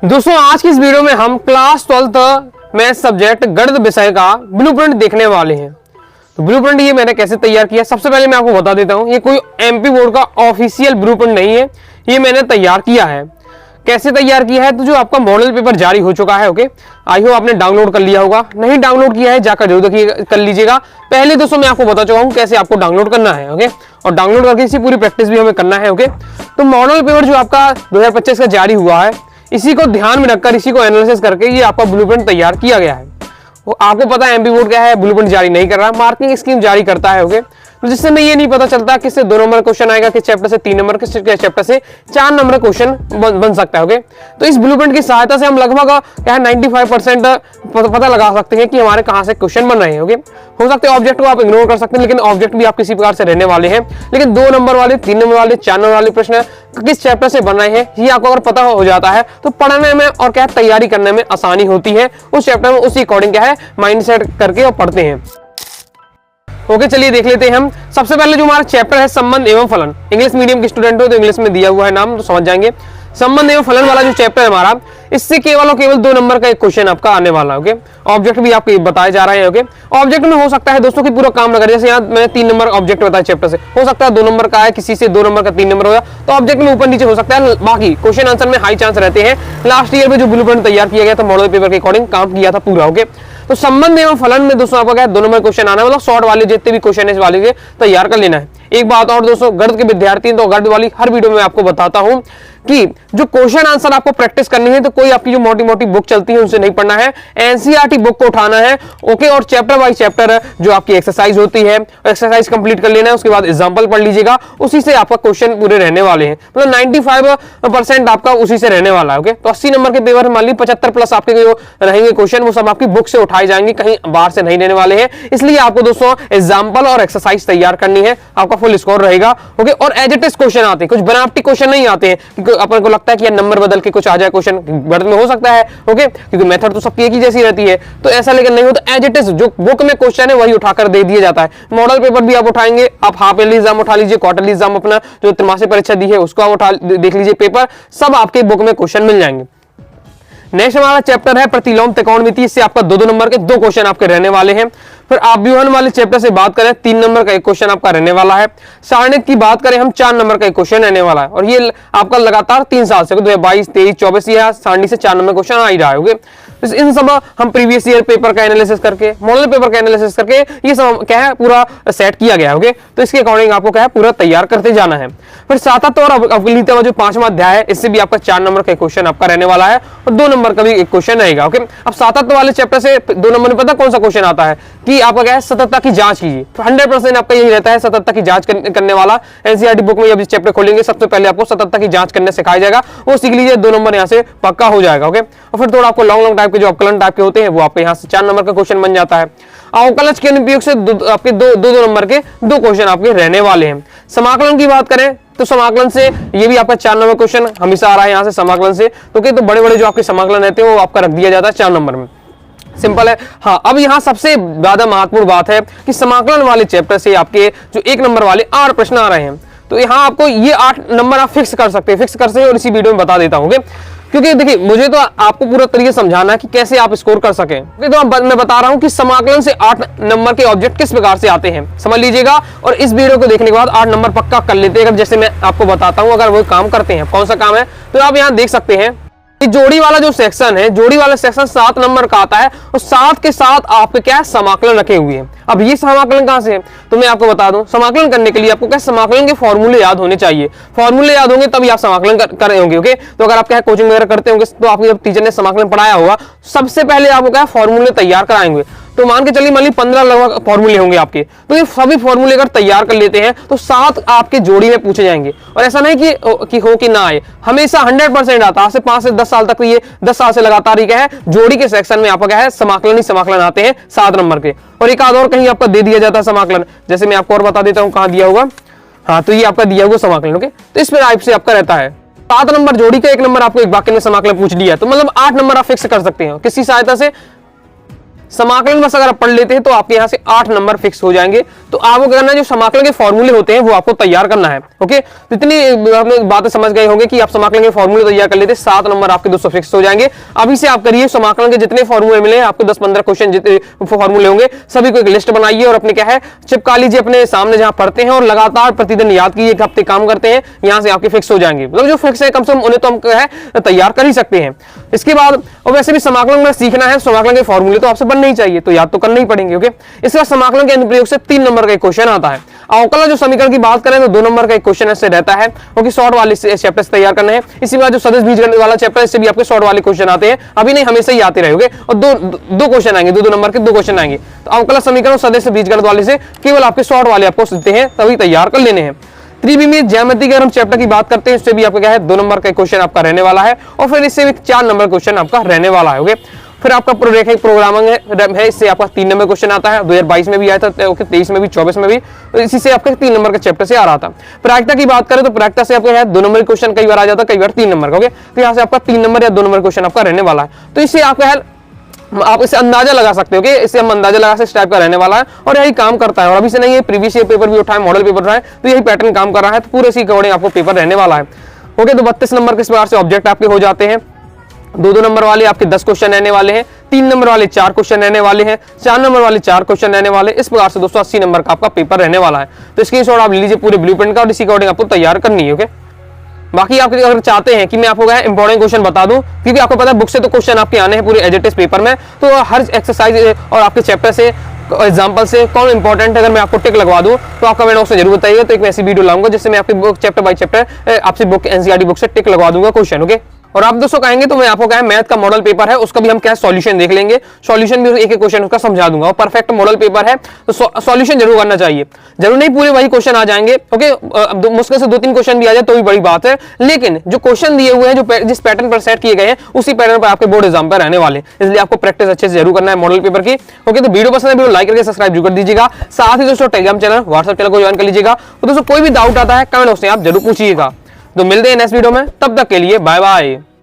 दोस्तों आज की इस वीडियो में हम क्लास 12th मैथ सब्जेक्ट गणित विषय का ब्लूप्रिंट देखने वाले हैं। तो ब्लूप्रिंट ये मैंने कैसे तैयार किया, सबसे पहले मैं आपको बता देता हूं, ये कोई एमपी बोर्ड का ऑफिशियल ब्लूप्रिंट नहीं है, ये मैंने तैयार किया है। कैसे तैयार किया है, तो जो आपका मॉडल पेपर जारी हो चुका है, ओके, आई होप आपने डाउनलोड कर लिया होगा। नहीं डाउनलोड किया है जाकर जरूर देखिए कर लीजिएगा। पहले दोस्तों मैं आपको बता चुका हूं कैसे आपको डाउनलोड करना है, ओके, और डाउनलोड करके इसी पूरी प्रैक्टिस भी हमें करना है, ओके। तो मॉडल पेपर जो आपका 2025 का जारी हुआ है, इसी को ध्यान में रखकर, इसी को एनालिसिस करके ये आपका ब्लूप्रिंट तैयार किया गया है। वो आपको पता है एमपी बोर्ड क्या है, ब्लूप्रिंट जारी नहीं कर रहा, मार्किंग स्कीम जारी करता है, ओके। तो जिससे हमें ये नहीं पता चलता किससे 2 नंबर क्वेश्चन आएगा, किस चैप्टर से 3 नंबर, किस चैप्टर से 4 नंबर क्वेश्चन बन सकता है, ओके। तो इस ब्लूप्रिंट की सहायता से हम लगभग क्या है 95% पता लगा सकते हैं कि हमारे कहां से क्वेश्चन बन रहे हैं, ओके। हो सकते हैं ऑब्जेक्ट को आप इग्नोर कर सकते हैं, लेकिन ऑब्जेक्ट भी आप किसी प्रकार से रहने वाले हैं। लेकिन 2 नंबर वाले, 3 नंबर वाले, 4 नंबर वाले प्रश्न किस चैप्टर से बन रहे हैं, ये आपको अगर पता हो जाता है तो पढ़ने में और क्या तैयारी करने में आसानी होती है। उस चैप्टर में उसी अकॉर्डिंग क्या है माइंड सेट करके और पढ़ते हैं। ओके, चलिए देख लेते हैं हम। सबसे पहले जो हमारा चैप्टर है संबंध एवं फलन, इंग्लिश मीडियम के स्टूडेंट हो तो इंग्लिश में दिया हुआ है नाम, तो समझ जाएंगे। संबंध एवं फलन वाला जो चैप्टर है हमारा, इससे केवल और केवल 2 नंबर का एक क्वेश्चन आपका आने वाला है, ओके। ऑब्जेक्ट भी आपको बताए जा रहे हैं, ओके। ऑब्जेक्ट में हो सकता है दोस्तों की पूरा काम लगा, जैसे यहाँ मैंने 3 नंबर ऑब्जेक्ट बताया चैप्टर से, हो सकता है 2 नंबर का है, किसी से 2 नंबर का 3 नंबर होगा, तो ऑब्जेक्ट में ऊपर नीचे हो सकता है। बाकी क्वेश्चन आंसर में हाई चांस रहते हैं। लास्ट ईयर में जो ब्लूप्रिंट तैयार किया गया था मॉडल पेपर के अकॉर्डिंग काम किया था पूरा, ओके। तो संबंध एवं फलन में दोस्तों आपका 2 नंबर क्वेश्चन आना है, मतलब शॉर्ट वाले जितने भी क्वेश्चन है इस वाले के तैयार कर लेना है। एक बात और दोस्तों, गणित के विद्यार्थी तो गणित वाली हर वीडियो में आपको बताता हूं कि जो क्वेश्चन आंसर आपको प्रैक्टिस करनी है, तो कोई आपकी जो मोटी मोटी बुक चलती है उनसे नहीं पढ़ना है, एनसीईआरटी बुक को उठाना है, ओके। और चैप्टर बाय चैप्टर जो आपकी एक्सरसाइज होती है, एक्सरसाइज कंप्लीट कर लेना है, उसके बाद एग्जांपल पढ़ लीजिएगा, उसी से आपका क्वेश्चन पूरे रहने वाले हैं। मतलब 95% आपका उसी से रहने वाला है, ओके। तो 80 नंबर के पेपर मान ली 75 प्लस आपके जो रहेंगे क्वेश्चन, वो सब आपकी बुक से उठाए जाएंगे, कहीं बाहर से नहीं रहने वाले हैं। इसलिए आपको दोस्तों एग्जाम्पल और एक्सरसाइज तैयार करनी है, आपका फुल स्कोर रहेगा, ओके। और एज इट इज क्वेश्चन आते हैं, कुछ बनावटी क्वेश्चन नहीं आते हैं। अपन को लगता है कि नंबर बदल के कुछ आ जाए क्वेश्चन, गणित में हो सकता है, ओके, क्योंकि मेथड तो सबकी एक ही जैसी रहती है, तो ऐसा लेकिन नहीं होता। एज इट इज जो बुक में क्वेश्चन है वही उठाकर दे दिया जाता है। मॉडल पेपर भी आप उठाएंगे, आप हाफ ईयरली एग्जाम उठा लीजिए, क्वार्टरली एग्जाम अपना जो त्रैमासिक परीक्षा दी है उसको आप उठा देख लीजिए, पेपर सब आपके बुक में क्वेश्चन मिल जाएंगे। नेक्स्ट हमारा चैप्टर है प्रतिलोम त्रिकोणमिति, इससे आपका 2 नंबर के 2 क्वेश्चन आपके रहने वाले हैं। फिर आव्यूहन वाले चैप्टर से बात करें, 3 नंबर का एक क्वेश्चन आपका रहने वाला है। सारणिक की बात करें हम, 4 नंबर का एक क्वेश्चन रहने वाला है, और ये आपका लगातार 3 साल से 2022, 23, 24 यह सारणी से 4 नंबर क्वेश्चन आ ही रहा है। इन सब हम प्रीवियस ईयर पेपर का एनालिसिस करके, मॉडल पेपर का एनालिसिस करके ये सब क्या है पूरा सेट किया गया है, ओके। तो इसके अकॉर्डिंग आपको क्या है पूरा तैयार करते जाना है। फिर सातवां और अवगणित जो 5वां अध्याय है, इससे भी आपका 4 नंबर का क्वेश्चन आपका रहने वाला है, और 2 नंबर का भी एक क्वेश्चन रहेगा, ओके। अब सातवां वाले चैप्टर से 2 नंबर में पता कौन सा क्वेश्चन आता है कि आपका क्या है सततता की जांच कीजिए। 100% आपका यही रहता है सततता की जांच करने वाला। एनसीईआरटी बुक में जब इस चैप्टर खोलेंगे सबसे पहले आपको सततता की जांच करने सिखाया जाएगा, वो सीख लीजिए, 2 नंबर यहाँ से पक्का हो जाएगा, ओके। और फिर थोड़ा आपको लॉन्ग टाइप के जो अवकलन टाइप के होते हैं वो आपके यहाँ से 4 नंबर का क्वेश्चन बन जाता है। अवकलज के अनुप्रयोग से आपके 2 नंबर के 2 क्वेश्चन आपके रहने वाले हैं। समाकलन की बात करें तो समाकलन से ये भी आपका 4 नंबर क्वेश्चन हमेशा आ रहा है यहाँ से समाकलन से, तो बड़े बड़े जो आपके समाकलन रहते हैं वो आपका रख दिया जाता है 4 नंबर में, सिंपल है। हाँ, अब यहाँ सबसे ज्यादा महत्वपूर्ण बात है कि समाकलन वाले चैप्टर से आपके जो 1 नंबर वाले 8 प्रश्न आ रहे हैं, तो यहाँ आपको ये 8 नंबर आप फिक्स कर सकते हैं, और इसी वीडियो में बता देता हूँ, क्योंकि देखिए मुझे तो आपको पूरा तरीके समझाना है कि कैसे आप स्कोर कर सकें। तो मैं बता रहा हूं कि समाकलन से 8 नंबर के ऑब्जेक्ट किस प्रकार से आते हैं, समझ लीजिएगा। और इस वीडियो को देखने के बाद 8 नंबर पक्का कर लेते हैं, जैसे मैं आपको बताता हूं। अगर वो काम करते हैं, कौन सा काम है, तो आप यहाँ देख सकते हैं जोड़ी वाला जो सेक्शन है, जोड़ी वाला सेक्शन 7 नंबर का आता है, और 7 के साथ आपके क्या है समाकलन रखे हुए हैं। अब ये समाकलन कहां से है, तो मैं आपको बता दूं, समाकलन करने के लिए आपको क्या समाकलन के फॉर्मूले याद होने चाहिए। फॉर्मूले याद होंगे तभी आप समाकलन कर रहे होंगे, ओके। तो अगर आप क्या कोचिंग वगैरह करते होंगे तो आपको जब टीचर ने समाकलन पढ़ाया होगा, सबसे पहले आपको क्या फॉर्मूले तैयार कराएंगे। तो मान के चलिए 15 लगभग फॉर्मूले होंगे आपके, तो ये सभी फॉर्मूले अगर तैयार कर लेते हैं तो 7 आपके जोड़ी में पूछे जाएंगे। और ऐसा नहीं कि हो कि ना आए, हमेशा 100% आता है। आज से 5 से 10 साल तक, ये 10 साल से लगातार ही क्या है जोड़ी के सेक्शन में आपका क्या है समाकलन ही समाकलन आते हैं 7 नंबर के। और एक आध और कहीं आपका दे दिया जाता है समाकलन, जैसे मैं आपको और बता देता हूं कहां दिया होगा। हाँ, तो ये आपका दिया हुआ समाकलन, ओके। तो इस टाइप से आपका रहता है 7 नंबर जोड़ी का, 1 नंबर आपको एक वाक्य में समाकलन पूछ लिया, तो मतलब 8 नंबर आप फिक्स कर सकते हैं किसी सहायता से, समाकलन बस अगर आप पढ़ लेते हैं तो आपके यहाँ से 8 नंबर फिक्स हो जाएंगे। तो आपको करना है, जो समाकलन के फॉर्मूले होते हैं वो आपको तैयार करना है। ओके, तो इतनी आपने बातें समझ गए होंगे कि आप समाकलन के फॉर्मूले तैयार कर लेते, 7 नंबर आपके दोस्तों फिक्स हो जाएंगे। अभी से आप करिए, समाकलन के जितने फॉर्मूले मिले आपको 10-15 क्वेश्चन जितने फॉर्मूले होंगे सभी को एक लिस्ट बनाइए और अपने क्या है चिपका लीजिए अपने सामने जहां पढ़ते हैं, और लगातार प्रतिदिन याद कीजिए, एक हफ्ते काम करते हैं, यहां से आपके फिक्स हो जाएंगे। मतलब जो फिक्स है कम से कम उन्हें तो हम क्या है तैयार कर ही सकते हैं। इसके बाद और वैसे भी समाकलन में सीखना है, समाकलन के फॉर्मूले तो आपसे बनने ही चाहिए, तो याद तो करना ही पड़ेंगे। ओके, इसके बाद समाकलन के अनुप्रयोग से 3 नंबर का क्वेश्चन आता है। अवकलन जो समीकरण की बात करें तो 2 नंबर का एक क्वेश्चन ऐसे रहता है, क्योंकि शॉर्ट वाले चैप्टर से तैयार करना है। इसी बात जो सदिश बीजगणित वाला चैप्टर है इससे भी आपके शॉर्ट वाले क्वेश्चन आते हैं, अभी नहीं हमेशा ही आते रहेंगे, और दो क्वेश्चन आएंगे, 2 नंबर के 2 क्वेश्चन आएंगे। तो अवकलन समीकरण सदिश बीजगणित वाले से केवल आपके शॉर्ट वाले आपको सीखते हैं, तभी तैयार कर लेने हैं। त्रिविमीय ज्यामिति के हम चैप्टर की बात करते हैं, इससे भी आपका क्या है 2 नंबर का क्वेश्चन आपका रहने वाला है, और फिर इससे भी 4 नंबर क्वेश्चन आपका रहने वाला है। ओके, फिर आपका प्रोरेखिक प्रोग्रामिंग है, इससे आपका 3 नंबर क्वेश्चन आता है, 2022 में भी आया था, 23 में भी, 24 में भी, तो इसी से आपका 3 नंबर के चैप्टर से आ रहा था। प्रायिकता की बात करें तो प्रायिकता से आपका है 2 नंबर क्वेश्चन कई बार आ जाता है, कई बार 3 नंबर का। ओके, तो यहाँ से आपका 3 नंबर या 2 नंबर क्वेश्चन आपका रहने वाला है। तो इससे आपका है आप इसे अंदाजा लगा सकते हो कि इससे हम अंदाजा लगा सकते इस टाइप का रहने वाला है, और यही काम करता है। और अभी से नहीं, ये प्रीवियस ईयर पेपर भी उठाए, मॉडल पेपर उठाए, तो यही पैटर्न काम कर रहा है, तो पूरे इसी अकॉर्डिंग आपको पेपर रहने वाला है। ओके, तो 32 नंबर के इस प्रकार से ऑब्जेक्ट आपके हो जाते हैं। 2-2 नंबर वाले आपके 10 क्वेश्चन रहने वाले हैं, 3 नंबर वाले 4 क्वेश्चन रहने वाले हैं, 4 नंबर वाले 4 क्वेश्चन रहने वाले। इस प्रकार से दोस्तों 80 नंबर का आपका पेपर रहने वाला है। तो स्क्रीनशॉट आप ले लीजिए पूरे ब्लूप्रिंट का, और इसी अकॉर्डिंग आपको तैयार करनी है। ओके, बाकी आप अगर चाहते हैं कि मैं आपको इंपॉर्टेंट क्वेश्चन बता दूं, क्योंकि आपको पता है बुक से तो क्वेश्चन आपके आने हैं पूरे एज इट इज पेपर में, तो हर एक्सरसाइज और आपके चैप्टर से एग्जांपल से कौन इंपॉर्टेंट है, अगर मैं आपको टिक लगवा दूं तो आप कमेंट बॉक्स में जरूर बताइएगा। तो एक ऐसी वीडियो लाऊंगा जिससे मैं आपकी बुक चैप्टर बाय चैप्टर आपसे बुक एनसीईआरटी बुक से टिक लगवा दूंगा क्वेश्चन। ओके, और आप दोस्तों कहेंगे तो मैं आपको क्या है मैथ का मॉडल पेपर है, उसका भी हम क्या सॉल्यूशन देख लेंगे, सॉल्यूशन भी एक एक क्वेश्चन उसका समझा दूंगा। और परफेक्ट मॉडल पेपर है तो सॉल्यूशन जरूर करना चाहिए, जरूर नहीं पूरे वही क्वेश्चन आ जाएंगे। ओके, मुश्किल से 2-3 क्वेश्चन भी आ जाए तो भी बड़ी बात है, लेकिन जो क्वेश्चन दिए हुए हैं, जो जिस पैटर्न पर सेट किए गए हैं, उसी पैटर्न पर आपके बोर्ड एग्जाम पर रहने वाले, इसलिए आपको प्रैक्टिस अच्छे से जरूर करना है मॉडल पेपर की। ओके, तो वीडियो पसंद है वीडियो लाइक करके सब्सक्राइब जरूर कर दीजिएगा। साथ ही दोस्तों टेलीग्राम चैनल, व्हाट्सएप चैनल को ज्वाइन कर लीजिएगा। तो दोस्तों कोई भी डाउट आता है कमेंट बॉक्स में आप जरूर पूछिएगा। तो मिलते हैं नेक्स्ट वीडियो में, तब तक के लिए बाय बाय।